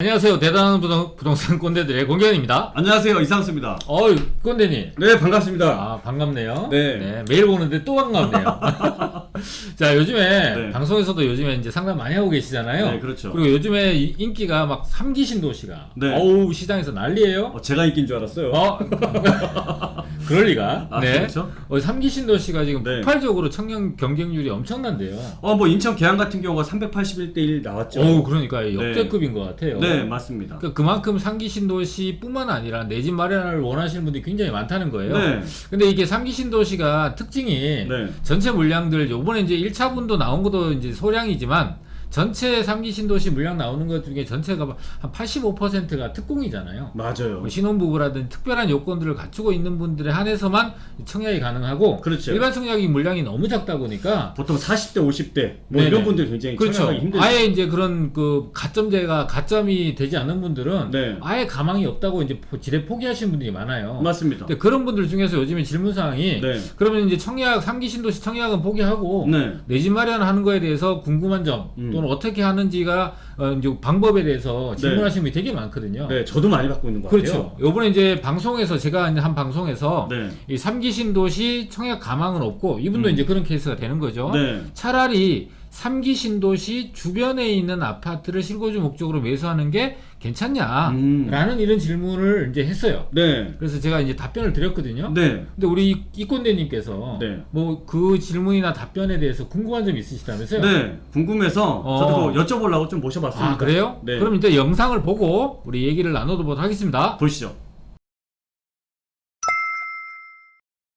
안녕하세요. 대단한 부동산 꼰대들의 공견입니다. 안녕하세요, 이상수입니다. 꼰대님. 네, 반갑습니다. 아, 반갑네요. 네. 매일 보는데 또 반갑네요. 자, 요즘에 네. 방송에서도 요즘에 이제 상담 많이 하고 계시잖아요. 네, 그렇죠. 그리고 요즘에 인기가 막 3기 신도시가 네. 어우, 시장에서 난리예요. 제가 인기인 줄 알았어요. 그럴 리가. 아, 네. 그렇죠? 3기 신도시가 지금 네. 폭발적으로 청년 경쟁률이 엄청난데요. 뭐 인천 계양 같은 경우가 381대 1 나왔죠. 그러니까 역대급인 것 같아요. 네, 맞습니다. 그만큼 상기 신도시뿐만 아니라 내 집 마련을 원하시는 분들이 굉장히 많다는 거예요. 네. 근데 이게 상기 신도시가 특징이 네. 전체 물량들 요번에 이제 1차분도 나온 것도 이제 소량이지만 전체 3기 신도시 물량 나오는 것 중에 전체가 한 85%가 특공이잖아요. 맞아요. 뭐 신혼부부라든지 특별한 요건들을 갖추고 있는 분들에 한해서만 청약이 가능하고, 그렇죠. 일반 청약이 물량이 너무 작다 보니까 보통 40대, 50대 뭐 네네. 이런 분들 굉장히 그렇죠. 청약하기 힘들죠. 아예 이제 그런 그 가점제가 가점이 되지 않은 분들은 네. 아예 가망이 없다고 이제 지레 포기하시는 분들이 많아요. 맞습니다. 근데 그런 분들 중에서 요즘에 질문 사항이 네. 그러면 이제 청약 3기 신도시 청약은 포기하고 네. 내 집 마련하는 거에 대해서 궁금한 점 또는 어떻게 하는지가 이제 방법에 대해서 질문하시는 분이 되게 많거든요. 네, 저도 많이 받고 있는 것 그렇죠. 같아요. 요번에 이제 방송에서 제가 이제 한 방송에서 네. 이 3기 신도시 청약 가망은 없고 이분도 이제 그런 케이스가 되는 거죠. 네. 차라리 3기 신도시 주변에 있는 아파트를 실거주 목적으로 매수하는 게 괜찮냐라는 이런 질문을 이제 했어요. 네. 그래서 제가 이제 답변을 드렸거든요. 네. 근데 우리 이꼰대님께서 네. 뭐 그 질문이나 답변에 대해서 궁금한 점이 있으시다면서요? 네. 궁금해서 저도 여쭤보려고 좀 모셔봤습니다. 아, 그래요? 네. 그럼 이제 영상을 보고 우리 얘기를 나눠보도록 하겠습니다. 보시죠.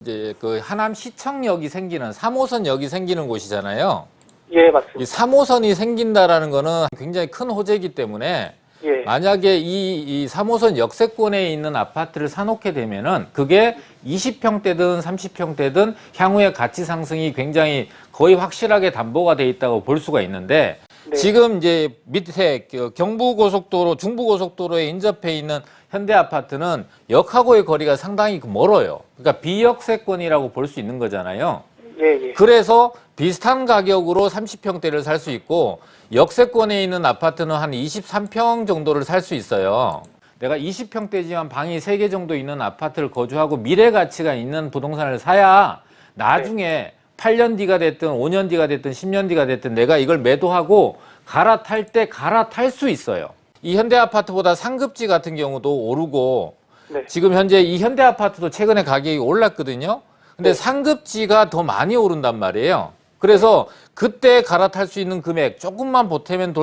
이제 그 하남 시청역이 생기는 3호선역이 생기는 곳이잖아요. 예, 맞습니다. 이 3호선이 생긴다라는 거는 굉장히 큰 호재이기 때문에 예, 만약에 이 3호선 역세권에 있는 아파트를 사놓게 되면은 그게 20평대든 30평대든 향후에 가치 상승이 굉장히 거의 확실하게 담보가 돼 있다고 볼 수가 있는데, 네. 지금 이제 밑에 경부고속도로, 중부고속도로에 인접해 있는 현대 아파트는 역하고의 거리가 상당히 멀어요. 그러니까 비역세권이라고 볼 수 있는 거잖아요. 예, 예. 그래서 비슷한 가격으로 30평대를 살 수 있고 역세권에 있는 아파트는 한 23평 정도를 살 수 있어요. 내가 20평대지만 방이 3개 정도 있는 아파트를 거주하고 미래 가치가 있는 부동산을 사야 나중에 8년 뒤가 됐든 5년 뒤가 됐든 10년 뒤가 됐든 내가 이걸 매도하고 갈아탈 때 갈아탈 수 있어요. 이 현대 아파트보다 상급지 같은 경우도 오르고, 네. 지금 현재 이 현대 아파트도 최근에 가격이 올랐거든요. 근데 네. 상급지가 더 많이 오른단 말이에요. 그래서 그때 갈아탈 수 있는 금액, 조금만 보태면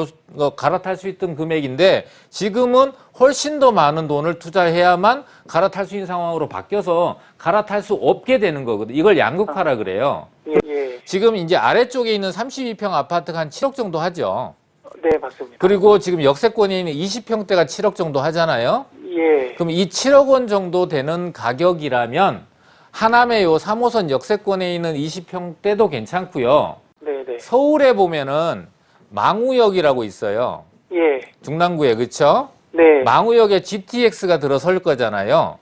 갈아탈 수 있던 금액인데 지금은 훨씬 더 많은 돈을 투자해야만 갈아탈 수 있는 상황으로 바뀌어서 갈아탈 수 없게 되는 거거든요. 이걸 양극화라 그래요. 예, 예. 지금 이제 아래쪽에 있는 32평 아파트가 한 7억 정도 하죠. 네, 맞습니다. 그리고 지금 역세권에 있는 20평대가 7억 정도 하잖아요. 예, 그럼 이 7억 원 정도 되는 가격이라면 하남의 요 3호선 역세권에 있는 20평대도 괜찮고요. 네, 네. 서울에 보면은 망우역이라고 있어요. 예, 중랑구에, 그쵸? 네. 망우역에 GTX가 들어설 거잖아요.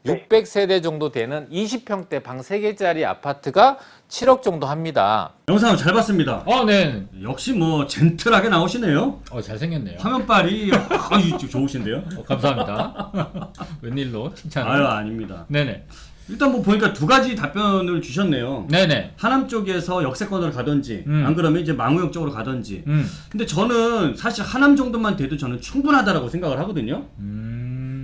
네. 600세대 정도 되는 20평대 방 3개짜리 아파트가 7억 정도 합니다. 영상을 잘 봤습니다. 네. 역시 뭐 젠틀하게 나오시네요. 잘생겼네요. 화면빨이 좋으신데요? 감사합니다. 웬일로 칭찬을. 아유, 아닙니다. 네네. 일단 뭐 보니까 두 가지 답변을 주셨네요. 네네. 하남 쪽에서 역세권으로 가든지 안 그러면 이제 망우역 쪽으로 가든지. 근데 저는 사실 하남 정도만 돼도 저는 충분하다라고 생각을 하거든요.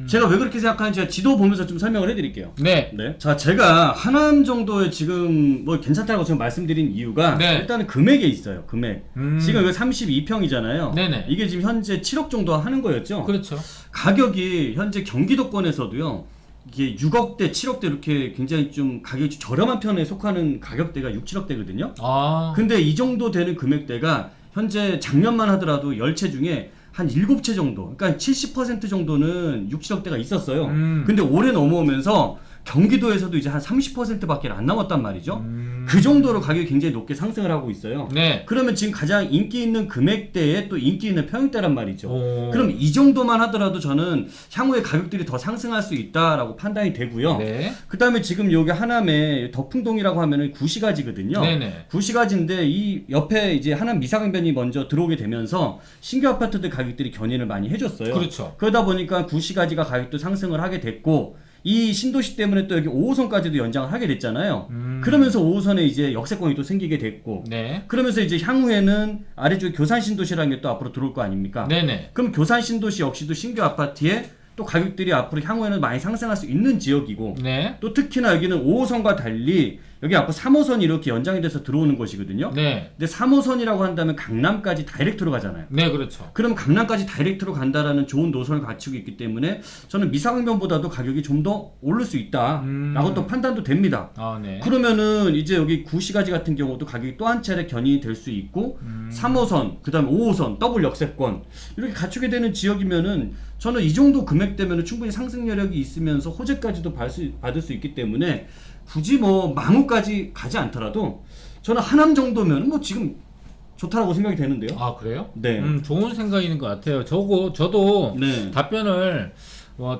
제가 왜 그렇게 생각하는지 제가 지도 보면서 좀 설명을 해드릴게요. 네. 네. 자, 제가 하남 정도에 지금 뭐 괜찮다고 지금 말씀드린 이유가 네. 일단은 금액에 있어요. 금액. 지금 이거 32평이잖아요. 네네. 이게 지금 현재 7억 정도 하는 거였죠. 그렇죠. 가격이 현재 경기도권에서도요. 이게 6억대, 7억대 이렇게 굉장히 좀 가격이 좀 저렴한 편에 속하는 가격대가 6, 7억대거든요. 근데 이 정도 되는 금액대가 현재 작년만 하더라도 10채 중에 한 7채 정도, 그러니까 70% 정도는 6, 7억대가 있었어요. 근데 올해 넘어오면서 경기도에서도 이제 한 30%밖에 안 남았단 말이죠. 그 정도로 가격이 굉장히 높게 상승을 하고 있어요. 네. 그러면 지금 가장 인기 있는 금액대에 또 인기 있는 평형대란 말이죠. 오. 그럼 이 정도만 하더라도 저는 향후에 가격들이 더 상승할 수 있다라고 판단이 되고요. 네. 그 다음에 지금 여기 하남에 덕풍동이라고 하면은 구시가지거든요. 네네. 구시가지인데 이 옆에 이제 하남 미사강변이 먼저 들어오게 되면서 신규 아파트들 가격들이 견인을 많이 해줬어요. 그렇죠. 그러다 보니까 구시가지가 가격도 상승을 하게 됐고 이 신도시 때문에 또 여기 5호선까지도 연장을 하게 됐잖아요. 그러면서 5호선에 이제 역세권이 또 생기게 됐고 네. 그러면서 이제 향후에는 아래쪽에 교산 신도시라는 게 또 앞으로 들어올 거 아닙니까? 네네. 그럼 교산 신도시 역시도 신규 아파트에 또 가격들이 앞으로 향후에는 많이 상승할 수 있는 지역이고 네. 또 특히나 여기는 5호선과 달리 여기 앞으로 3호선이 이렇게 연장이 돼서 들어오는 곳이거든요. 네. 근데 3호선이라고 한다면 강남까지 다이렉트로 가잖아요. 네, 그렇죠. 그럼 강남까지 다이렉트로 간다라는 좋은 노선을 갖추고 있기 때문에 저는 미사강변보다도 가격이 좀 더 오를 수 있다라고 또 판단도 됩니다. 아, 네. 그러면은 이제 여기 구시가지 같은 경우도 가격이 또 한 차례 견인이 될 수 있고 3호선, 그다음에 5호선, 더블 역세권 이렇게 갖추게 되는 지역이면은 저는 이 정도 금액대면은 충분히 상승 여력이 있으면서 호재까지도 받을 수 있기 때문에 굳이 뭐 망우까지 가지 않더라도 저는 하남 정도면 뭐 지금 좋다라고 생각이 되는데요. 아, 그래요? 네. 좋은 생각인 것 같아요. 저도 네. 답변을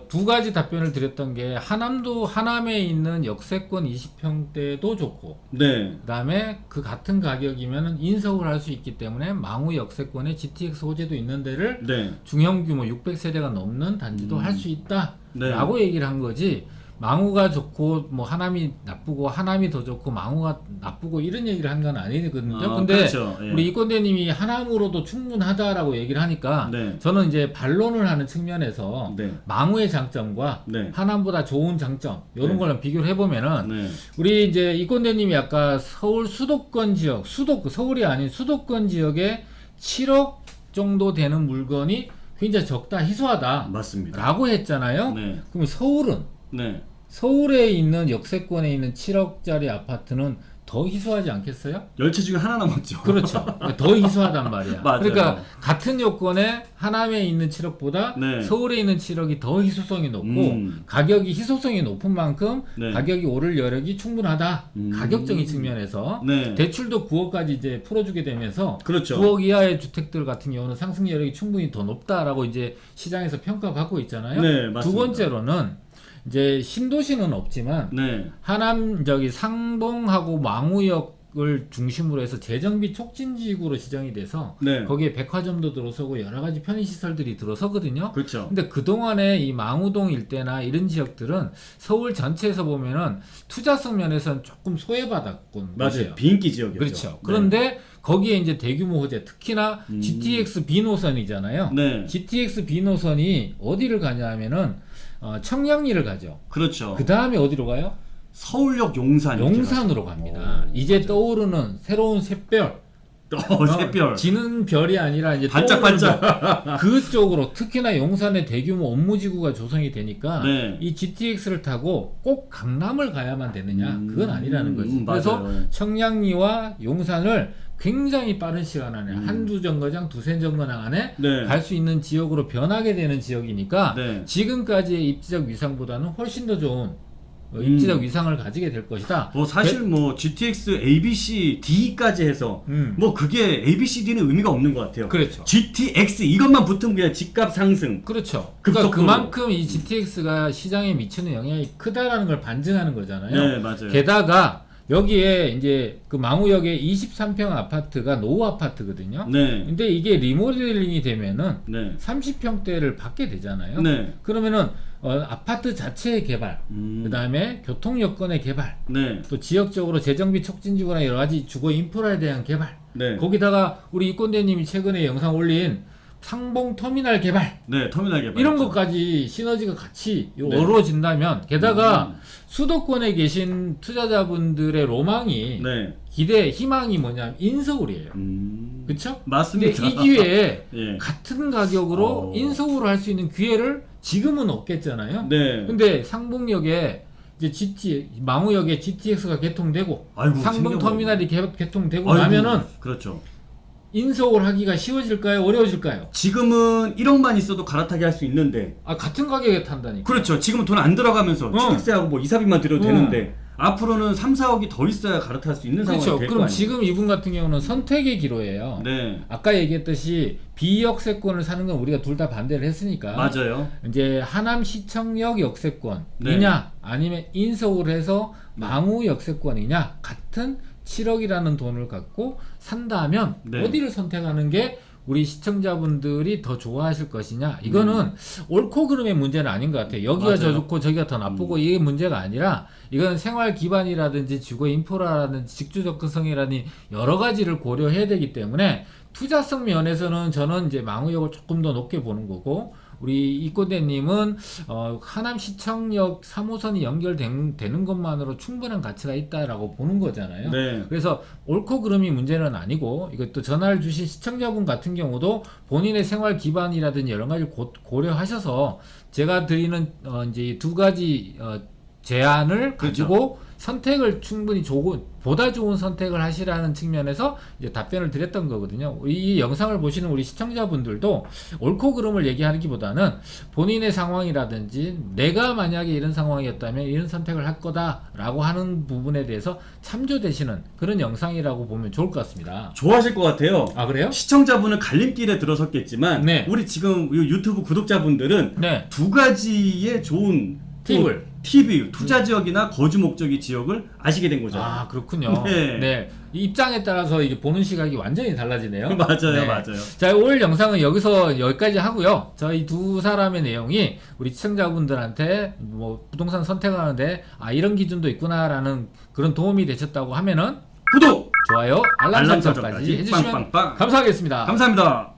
두 가지 답변을 드렸던 게 하남에 있는 역세권 20평대도 좋고 네. 그다음에 그 같은 가격이면 인석을 할 수 있기 때문에 망우 역세권에 GTX 호재도 있는 데를 네. 중형 규모 600세대가 넘는 단지도 할 수 있다라고 네. 얘기를 한 거지. 망우가 좋고 뭐 하남이 나쁘고 하남이 더 좋고 망우가 나쁘고 이런 얘기를 한 건 아니거든요. 근데 그렇죠. 예. 우리 이권대님이 하남으로도 충분하다라고 얘기를 하니까 네. 저는 이제 반론을 하는 측면에서 네. 망우의 장점과 네. 하남보다 좋은 장점 이런 네. 걸로 비교를 해보면은 네. 우리 이제 이권대님이 아까 서울 수도권 지역 서울이 아닌 수도권 지역에 7억 정도 되는 물건이 굉장히 적다 희소하다 맞습니다. 라고 했잖아요. 네. 그럼 서울은 네. 서울에 있는 역세권에 있는 7억짜리 아파트는 더 희소하지 않겠어요? 열채 중에 하나 남았죠. 그렇죠. 더 희소하단 말이야. 맞아요. 그러니까 같은 요건에 하남에 있는 7억보다 네. 서울에 있는 7억이 더 희소성이 높고 가격이 희소성이 높은 만큼 네. 가격이 오를 여력이 충분하다. 가격적인 측면에서 네. 대출도 9억까지 이제 풀어주게 되면서 그렇죠. 9억 이하의 주택들 같은 경우는 상승 여력이 충분히 더 높다라고 이제 시장에서 평가받고 있잖아요. 네, 맞습니다. 두 번째로는 이제 신도시는 없지만 네. 하남 상동하고 망우역을 중심으로 해서 재정비 촉진지구로 지정이 돼서 네. 거기에 백화점도 들어서고 여러 가지 편의시설들이 들어서거든요. 그렇죠. 근데 그동안에 이 망우동 일대나 이런 지역들은 서울 전체에서 보면은 투자성 면에서는 조금 소외받았군. 맞아요. 비인기 지역이죠. 그렇죠. 그런데 거기에 이제 대규모 호재, 특히나 GTX B 노선이잖아요. 네. GTX B 노선이 어디를 가냐 하면은 청량리를 가죠. 그렇죠. 그 다음에 어디로 가요? 서울역 용산. 용산으로 갑니다. 이제 떠오르는 새로운 샛별. 샛별. 지는 별이 아니라 이제 반짝반짝. 그쪽으로 특히나 용산에 대규모 업무지구가 조성이 되니까 네. 이 GTX를 타고 꼭 강남을 가야만 되느냐? 그건 아니라는 거지. 그래서 맞아요. 청량리와 용산을 굉장히 빠른 시간 안에 한두 정거장, 두세 정거장 안에 네. 갈 수 있는 지역으로 변하게 되는 지역이니까 네. 지금까지의 입지적 위상보다는 훨씬 더 좋은 입지적 위상을 가지게 될 것이다. 사실 뭐 GTX ABC D까지 해서 뭐 그게 ABCD는 의미가 없는 것 같아요. 그렇죠. GTX 이것만 붙으면 그냥 집값 상승. 그렇죠. 급속도로. 그러니까 그만큼 이 GTX가 시장에 미치는 영향이 크다라는 걸 반증하는 거잖아요. 네, 맞아요. 게다가 여기에 이제 그 망우역에 23평 아파트가 노후 아파트거든요. 네. 근데 이게 리모델링이 되면은 네. 30평대를 받게 되잖아요. 네. 그러면은 아파트 자체의 개발, 그다음에 교통 여건의 개발, 네. 또 지역적으로 재정비 촉진지구나 여러 가지 주거 인프라에 대한 개발. 네. 거기다가 우리 이권대님이 최근에 영상 올린 상봉 터미널 개발. 네, 터미널 개발. 이런 것까지 시너지가 같이 네. 어우러진다면 게다가 수도권에 계신 투자자분들의 로망이 네. 기대 희망이 뭐냐면 인서울이에요. 그렇죠? 맞습니다. 근데 이 기회에 예. 같은 가격으로 인서울을 할 수 있는 기회를 지금은 없겠잖아요. 네. 근데 상봉역에 이제 망우역에 GTX가 개통되고 아이고, 상봉 생겨버리네. 터미널이 개통되고 아이고, 나면은 그렇죠. 인서울 하기가 쉬워질까요? 어려워질까요? 지금은 1억만 있어도 갈아타기 할 수 있는데 아, 같은 가격에 탄다니까. 그렇죠. 지금은 돈 안 들어가면서 취득세하고 뭐 이사비만 들여도 되는데 앞으로는 3, 4억이 더 있어야 갈아탈 수 있는 상황이 그렇죠. 될 거 그럼 아니에요. 지금 이분 같은 경우는 선택의 기로예요. 네. 아까 얘기했듯이 비역세권을 사는 건 우리가 둘 다 반대를 했으니까. 맞아요. 이제 하남 시청역 역세권이냐 네. 아니면 인서울에서 망우 역세권이냐 같은 7억이라는 돈을 갖고 산다면 네. 어디를 선택하는 게 우리 시청자분들이 더 좋아하실 것이냐, 이거는 옳고 그름의 문제는 아닌 것 같아요. 여기가 맞아요. 더 좋고 저기가 더 나쁘고 이게 문제가 아니라, 이건 생활 기반이라든지 주거 인프라라든지 직주 접근성이라든지 여러 가지를 고려해야 되기 때문에 투자성 면에서는 저는 이제 망우역을 조금 더 높게 보는 거고, 우리 이꼬대님은 하남시청역 3호선이 연결되는 것만으로 충분한 가치가 있다라고 보는 거잖아요. 네. 그래서 옳고 그름이 문제는 아니고, 이것도 전화를 주신 시청자분 같은 경우도 본인의 생활 기반이라든지 여러 가지 고려하셔서 제가 드리는 이제 두 가지 제안을 가지고 선택을 충분히 보다 좋은 선택을 하시라는 측면에서 이제 답변을 드렸던 거거든요. 이 영상을 보시는 우리 시청자분들도 옳고 그름을 얘기하기보다는 본인의 상황이라든지 내가 만약에 이런 상황이었다면 이런 선택을 할 거다라고 하는 부분에 대해서 참조되시는 그런 영상이라고 보면 좋을 것 같습니다. 좋아하실 것 같아요. 아, 그래요? 시청자분은 갈림길에 들어섰겠지만 네. 우리 지금 유튜브 구독자분들은 네. 두 가지의 좋은 팁을. TV 투자 지역이나 거주 목적의 지역을 아시게 된 거죠. 아, 그렇군요. 네. 네. 이 입장에 따라서 이게 보는 시각이 완전히 달라지네요. 맞아요, 네. 맞아요. 자, 오늘 영상은 여기까지 하고요. 저희 두 사람의 내용이 우리 시청자분들한테 뭐 부동산 선택하는데 이런 기준도 있구나라는 그런 도움이 되셨다고 하면은 구독, 좋아요, 알람 알람 설정까지 설정까지 해주시면 빵빵빵. 감사하겠습니다. 감사합니다.